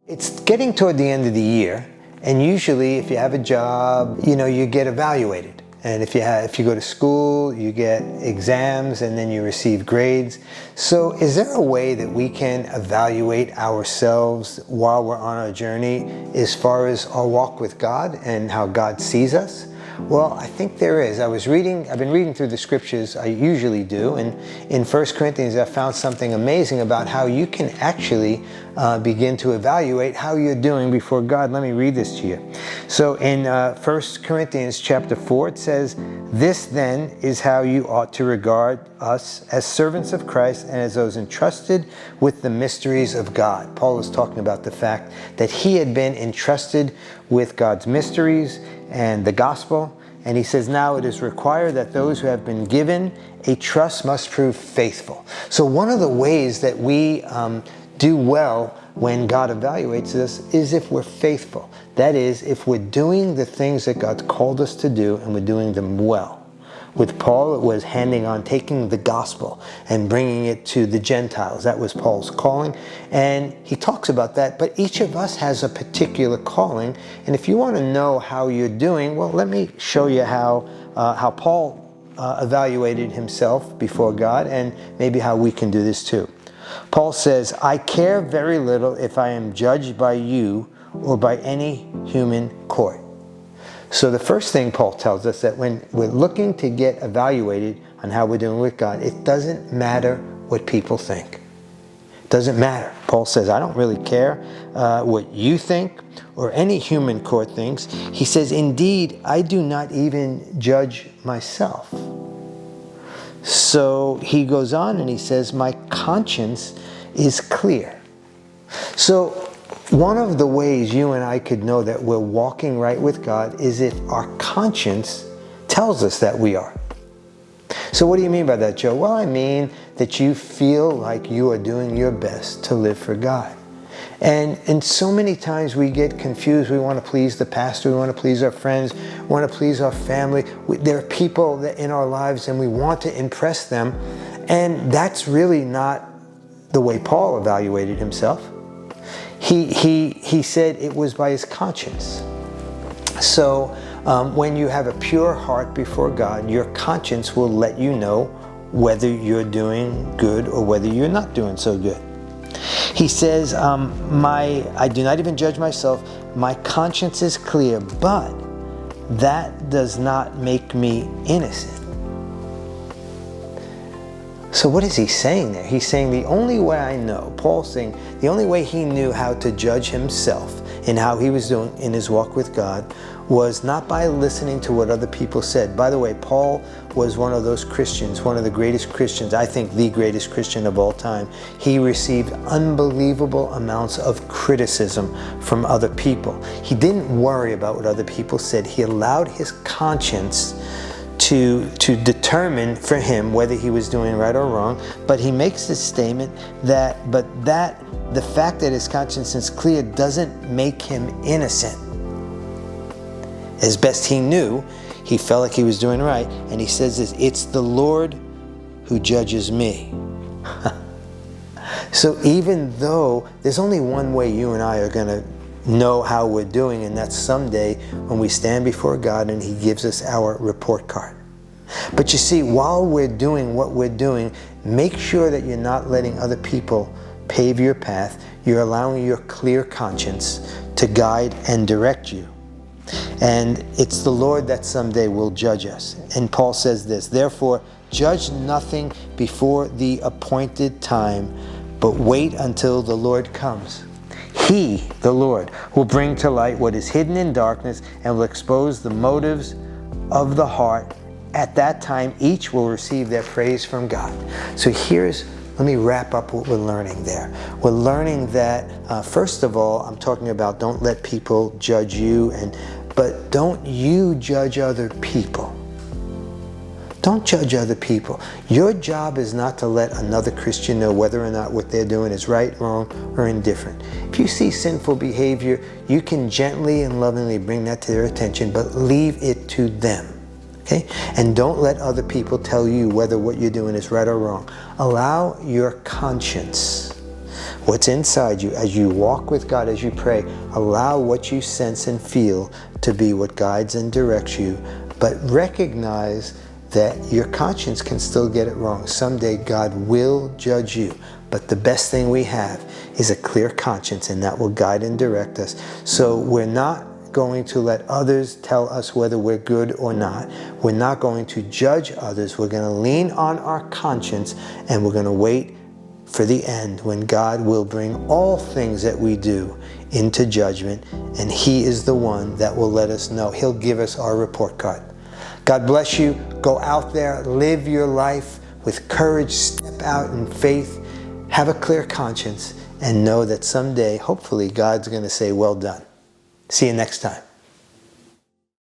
It's getting toward the end of the year, and usually if you have a job, you get evaluated. And if you go to school, you get exams and then you receive grades. So is there a way that we can evaluate ourselves while we're on our journey as far as our walk with God and how God sees us? Well, I think there is. I've been reading through the scriptures, I usually do, and in 1 Corinthians I found something amazing about how you can actually begin to evaluate how you're doing before God. Let me read this to you. So in 1 Corinthians chapter 4, it says, "This then is how you ought to regard us as servants of Christ and as those entrusted with the mysteries of God." Paul is talking about the fact that he had been entrusted with God's mysteries and the gospel. And he says, now it is required that those who have been given a trust must prove faithful. So one of the ways that we do well when God evaluates us is if we're faithful. That is, if we're doing the things that God's called us to do and we're doing them well. With Paul, it was taking the gospel and bringing it to the Gentiles. That was Paul's calling. And he talks about that, but each of us has a particular calling. And if you want to know how you're doing, well, let me show you how Paul evaluated himself before God, and maybe how we can do this too. Paul says, "I care very little if I am judged by you or by any human court." So the first thing Paul tells us, that when we're looking to get evaluated on how we're doing with God, it doesn't matter what people think. It doesn't matter. Paul says, I don't really care what you think or any human court thinks. He says, indeed, I do not even judge myself. So he goes on and he says, my conscience is clear. So one of the ways you and I could know that we're walking right with God is if our conscience tells us that we are. So what do you mean by that, Joe? Well, I mean that you feel like you are doing your best to live for God. And so many times we get confused. We want to please the pastor, we want to please our friends, we want to please our family. There are people that in our lives and we want to impress them. And that's really not the way Paul evaluated himself. He said it was by his conscience. So when you have a pure heart before God, your conscience will let you know whether you're doing good or whether you're not doing so good. He says, I do not even judge myself. My conscience is clear, but that does not make me innocent. So what is he saying there? He's saying the only way I know, Paul's saying, the only way he knew how to judge himself and how he was doing in his walk with God was not by listening to what other people said. By the way, Paul was one of those Christians, one of the greatest Christians, I think the greatest Christian of all time. He received unbelievable amounts of criticism from other people. He didn't worry about what other people said. He allowed his conscience to determine for him whether he was doing right or wrong. But he makes this statement that the fact that his conscience is clear doesn't make him innocent. As best he knew, he felt like he was doing right. And he says this, it's the Lord who judges me. So even though there's only one way you and I are going to know how we're doing, and that's someday when we stand before God and he gives us our report card. But you see, while we're doing what we're doing, make sure that you're not letting other people pave your path. You're allowing your clear conscience to guide and direct you. And it's the Lord that someday will judge us. And Paul says this, therefore, judge nothing before the appointed time, but wait until the Lord comes. He, the Lord, will bring to light what is hidden in darkness and will expose the motives of the heart. At that time, each will receive their praise from God. So let me wrap up what we're learning there. We're learning that, first of all, I'm talking about don't let people judge you, but don't you judge other people. Don't judge other people. Your job is not to let another Christian know whether or not what they're doing is right, wrong, or indifferent. If you see sinful behavior, you can gently and lovingly bring that to their attention, but leave it to them. Okay? And don't let other people tell you whether what you're doing is right or wrong. Allow your conscience. what's inside you, as you walk with God, as you pray, allow what you sense and feel to be what guides and directs you, but recognize that your conscience can still get it wrong. Someday God will judge you, but the best thing we have is a clear conscience, and that will guide and direct us. So we're not going to let others tell us whether we're good or not. We're not going to judge others. We're going to lean on our conscience, and we're going to wait for the end when God will bring all things that we do into judgment, and He is the one that will let us know. He'll give us our report card. God bless you. Go out there, live your life with courage, step out in faith, have a clear conscience, and know that someday, hopefully, God's going to say, well done. See you next time.